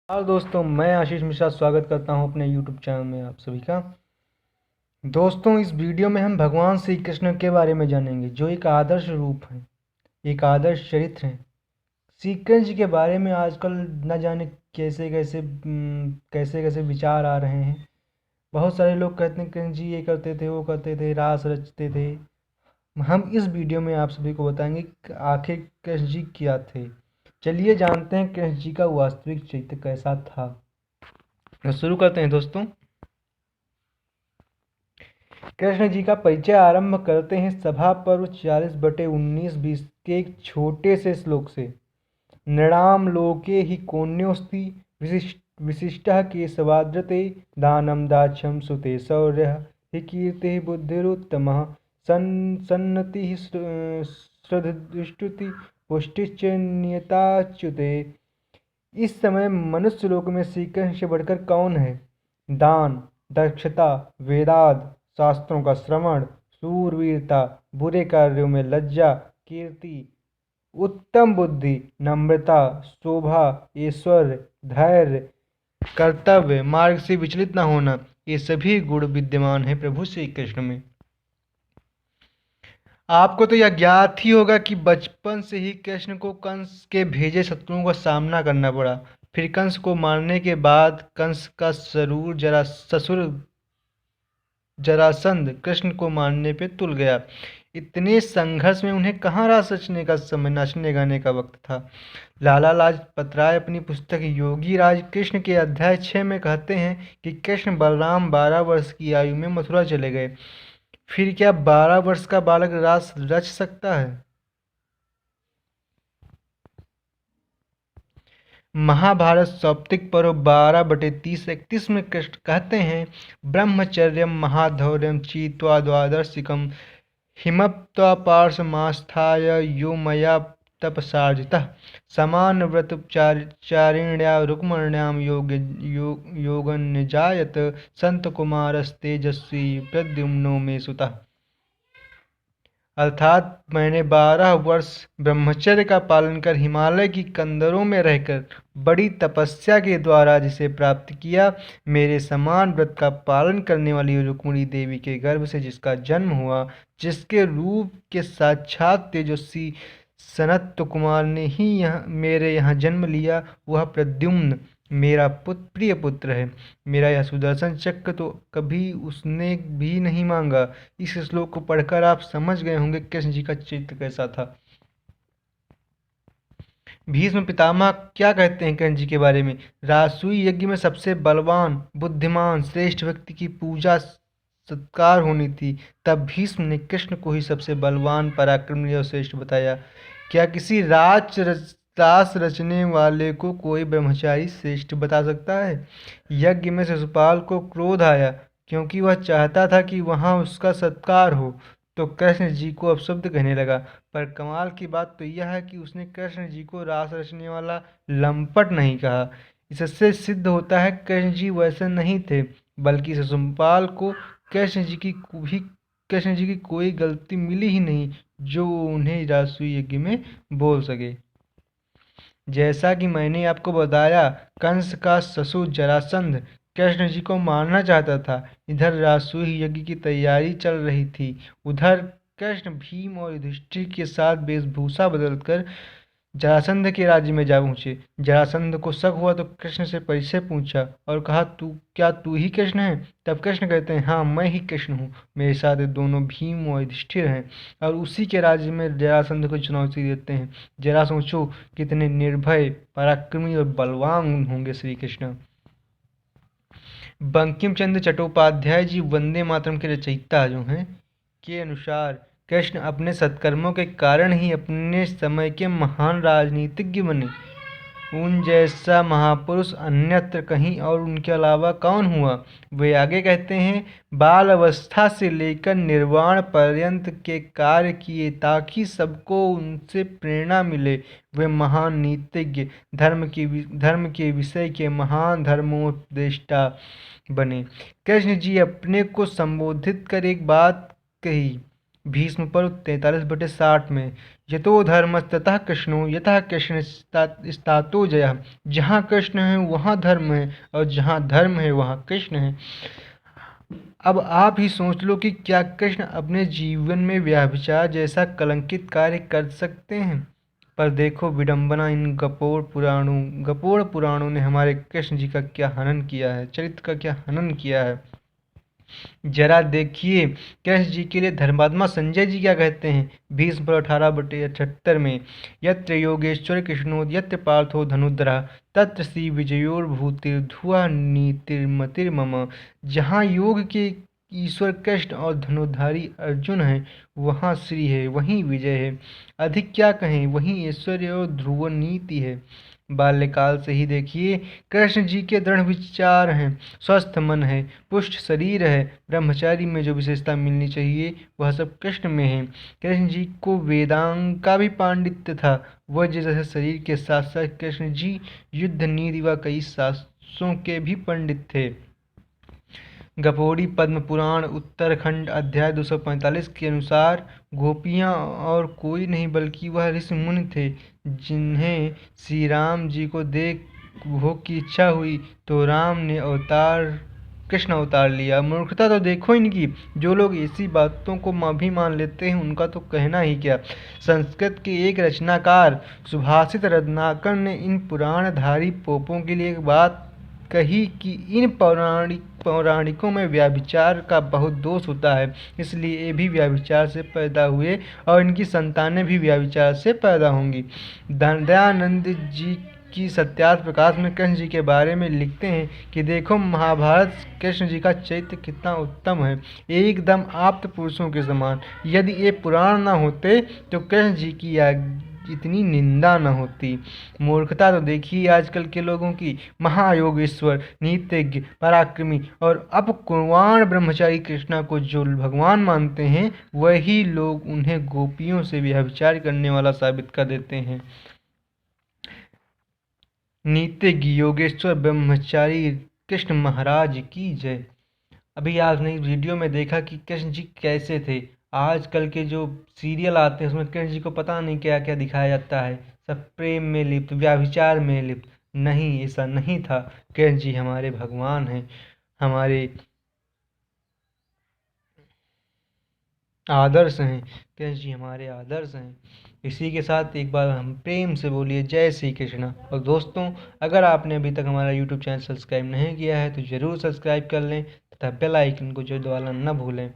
हाल दोस्तों, मैं आशीष मिश्रा स्वागत करता हूं अपने YouTube चैनल में आप सभी का। दोस्तों, इस वीडियो में हम भगवान श्री कृष्ण के बारे में जानेंगे, जो एक आदर्श रूप हैं, एक आदर्श चरित्र हैं। श्री कृष्ण जी के बारे में आजकल न जाने कैसे कैसे विचार आ रहे हैं। बहुत सारे लोग कहते हैं कृष्ण जी ये करते थे, वो करते थे, रास रचते थे। हम इस वीडियो में आप सभी को बताएंगे कि आखिर कृष्ण जी क्या थे। चलिए जानते हैं कृष्ण जी का वास्तविक चरित्र कैसा था। तो शुरू करते हैं दोस्तों। कृष्ण जी का परिचय आरंभ करते हैं सभा पर्व 40/19-20 के एक छोटे से श्लोक से। नृणाम लोके हि कोन्योस्ति विशिष्टः केशवाद्रते दानं दाक्ष्यं सुते शौर्यः हि कीर्तिः बुद्धिरुत्तमः सन्नतिः श्रद्धुष्टुति पुष्टिश्च नियताच्युते। इस समय मनुष्य लोक में श्री कृष्ण से बढ़कर कौन है? दान, दक्षता, वेदांत शास्त्रों का श्रवण, शूरवीरता, बुरे कार्यों में लज्जा, कीर्ति, उत्तम बुद्धि, नम्रता, शोभा, ऐश्वर्य, धैर्य, कर्तव्य मार्ग से विचलित न होना, ये सभी गुण विद्यमान है प्रभु श्री कृष्ण में। आपको तो यह ज्ञात ही होगा कि बचपन से ही कृष्ण को कंस के भेजे शत्रुओं का सामना करना पड़ा। फिर कंस को मारने के बाद कंस का ससुर जरासंध कृष्ण को मारने पे तुल गया। इतने संघर्ष में उन्हें कहाँ रास रचने का समय, नाचने गाने का वक्त था। लाला लाजपत राय अपनी पुस्तक योगी राज कृष्ण के अध्याय 6 में कहते हैं कि कृष्ण बलराम 12 वर्ष की आयु में मथुरा चले गए। फिर क्या 12 वर्ष का बालक रास रच सकता है? महाभारत सौप्तिक पर्व 12/30-31 में कृष्ण कहते हैं, ब्रह्मचर्यम महाधौर्यम चीत्वा द्वादशिकम हिमत्वा पार्श्वमास्थाय यो मया तपसार्जितः समानव्रतचारिण्या रुक्मण्यां योगन्यजायत संतकुमारस्तेजस्वी प्रद्युम्नो मे सुतः। अर्थात मैंने 12 वर्ष ब्रह्मचर्य का पालन कर हिमालय की कंदरों में रहकर बड़ी तपस्या के द्वारा जिसे प्राप्त किया, मेरे समान व्रत का पालन करने वाली रुक्मिणी देवी के गर्भ से जिसका जन्म हुआ, जिसके रूप के साक्षात तेजस्वी सनत कुमार ने ही मेरे यहाँ जन्म लिया, वह प्रद्युम्न मेरा प्रिय पुत्र है। मेरा यह सुदर्शन चक्र तो कभी उसने भी नहीं मांगा। इस श्लोक को पढ़कर आप समझ गए होंगे कृष्ण जी का चरित्र कैसा था। भीष्म पितामह क्या कहते हैं कृष्ण जी के बारे में? राजसूय यज्ञ में सबसे बलवान, बुद्धिमान, श्रेष्ठ व्यक्ति की पूजा सत्कार होनी थी। तब भीष्म ने कृष्ण को ही सबसे बलवान, पराक्रमी और श्रेष्ठ बताया। क्या किसी रास रचने वाले को कोई ब्रह्मचारी श्रेष्ठ बता सकता है? यज्ञ में शिशुपाल को क्रोध आया क्योंकि वह चाहता था कि वहां उसका सत्कार हो, तो कृष्ण जी को अपशब्द कहने लगा। पर कमाल की बात तो यह है कि उसने कृष्ण जी को रास रचने वाला लंपट नहीं कहा। इससे सिद्ध होता है कृष्ण जी वैसे नहीं थे, बल्कि शिशुपाल को कृष्ण जी की कोई गलती मिली ही नहीं जो उन्हें राजसूय यज्ञ में बोल सके। जैसा कि मैंने आपको बताया, कंस का ससुर जरासंध कृष्ण जी को मारना चाहता था। इधर राजसूय यज्ञ की तैयारी चल रही थी। उधर कृष्ण भीम और युधिष्ठिर के साथ वेशभूषा बदलकर जरासंध के राज्य में जा पहुंचे। जरासंध को शक हुआ तो कृष्ण से परिचय पूछा और कहा, क्या तू ही कृष्ण है? तब कृष्ण कहते हैं, हाँ मैं ही कृष्ण हूँ। मेरे साथ दोनों भीम और युधिष्ठिर हैं और उसी के राज्य में जरासंध को चुनौती देते हैं। जरा सोचो कितने निर्भय, पराक्रमी और बलवान होंगे श्री कृष्ण। बंकिम चंद्र चट्टोपाध्याय जी वंदे मातरम के रचयिता जो हैं के अनुसार कृष्ण अपने सत्कर्मों के कारण ही अपने समय के महान राजनीतिज्ञ बने। उन जैसा महापुरुष अन्यत्र कहीं और उनके अलावा कौन हुआ? वे आगे कहते हैं, बाल अवस्था से लेकर निर्वाण पर्यंत के कार्य किए ताकि सबको उनसे प्रेरणा मिले। वे महान नीतिज्ञ, धर्म के विषय के महान धर्मोपदेष्टा बने। कृष्ण जी अपने को संबोधित कर एक बात कही, भीष्म पर्व 43/60 में। यतो धर्म ततः कृष्णो यतः कृष्ण स्थातो जयः। जहाँ कृष्ण है वहाँ धर्म है, और जहाँ धर्म है वहाँ कृष्ण है। अब आप ही सोच लो कि क्या कृष्ण अपने जीवन में व्यभिचार जैसा कलंकित कार्य कर सकते हैं? पर देखो विडंबना, इन गपोड़ पुराणों ने हमारे कृष्ण जी का क्या हनन किया है, चरित्र का क्या हनन किया है। जरा देखिए कृष्ण जी के लिए धर्मात्मा संजय जी क्या कहते हैं भीष्म पर 18/78 में। यत्र योगेश्वर कृष्णो यत्र पार्थो धनुधरा तत्र श्री विजयोर्भूतिर्धुआ नीतिर्मतिर्मम। जहाँ योग के ईश्वर कृष्ण और धनुधारी अर्जुन है वहाँ श्री है, वहीं विजय है। अधिक क्या कहें, वहीं ऐश्वर्य और ध्रुव नीति है। बाल्यकाल से ही देखिए कृष्ण जी के दृढ़ विचार हैं, स्वस्थ मन है, पुष्ट शरीर है। ब्रह्मचारी में जो विशेषता मिलनी चाहिए वह सब कृष्ण में है। कृष्ण जी को वेदांग का भी पांडित्य था। वह जैसे शरीर के साथ साथ कृष्ण जी युद्ध नीति व कई शास्त्रों के भी पंडित थे। गपोड़ी पद्म पुराण उत्तरखंड अध्याय 245 के अनुसार गोपियाँ और कोई नहीं बल्कि वह ऋषि मुनि थे, जिन्हें श्री राम जी को देख भोग की इच्छा हुई तो राम ने कृष्ण अवतार लिया। मूर्खता तो देखो इनकी, जो लोग ऐसी बातों को भी मान लेते हैं उनका तो कहना ही क्या। संस्कृत के एक रचनाकार सुभाषित रत्नाकर ने इन पुराणधारी पोपों के लिए एक बात कही कि इन पौराणिकों में व्यभिचार का बहुत दोष होता है, इसलिए ये भी व्यभिचार से पैदा हुए और इनकी संतानें भी व्यभिचार से पैदा होंगी। दयानंद जी की सत्यार्थ प्रकाश में कृष्ण जी के बारे में लिखते हैं कि देखो महाभारत कृष्ण जी का चरित्र कितना उत्तम है, एकदम आप्त पुरुषों के समान। यदि ये पुराण न होते तो कृष्ण जी की इतनी निंदा न होती। मूर्खता तो देखिए आजकल के लोगों की। महायोगेश्वर, नीतिज्ञ, पराक्रमी और अपकुर्वाण ब्रह्मचारी कृष्णा को जो भगवान मानते हैं वही लोग उन्हें गोपियों से व्यभिचार करने वाला साबित कर देते हैं। नीतिज्ञ योगेश्वर ब्रह्मचारी कृष्ण महाराज की जय। अभी आपने वीडियो में देखा कि कृष्ण जी कैसे थे। आजकल के जो सीरियल आते हैं उसमें कृष्ण जी को पता नहीं क्या क्या दिखाया जाता है, सब प्रेम में लिप्त, व्याभिचार में लिप्त। नहीं, ऐसा नहीं था। कृष्ण जी हमारे भगवान हैं, हमारे आदर्श हैं। कृष्ण जी हमारे आदर्श हैं। इसी के साथ एक बार हम प्रेम से बोलिए जय श्री कृष्ण। और दोस्तों, अगर आपने अभी तक हमारा यूट्यूब चैनल सब्सक्राइब नहीं किया है तो ज़रूर सब्सक्राइब कर लें तथा बेल आइकन को जो दबाना न भूलें।